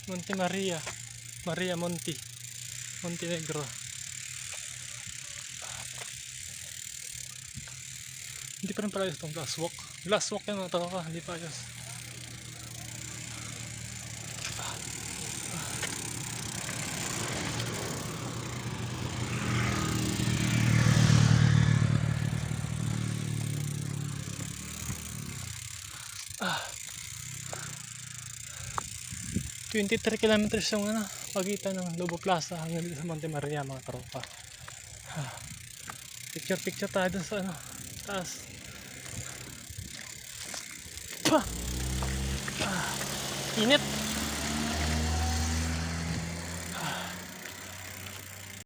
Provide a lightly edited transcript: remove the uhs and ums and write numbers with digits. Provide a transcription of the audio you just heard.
Monte Maria. Maria Montenegro. Hindi pa rin pala ayos itong glasswalk. Glasswalk yan mga tropa, hindi pa ayos. Ah. 23 kilometers yung pagitan ng Lobo Plaza hanggang dito sa Monte Maria mga tropa. Picture tayo dun sa taas. Init.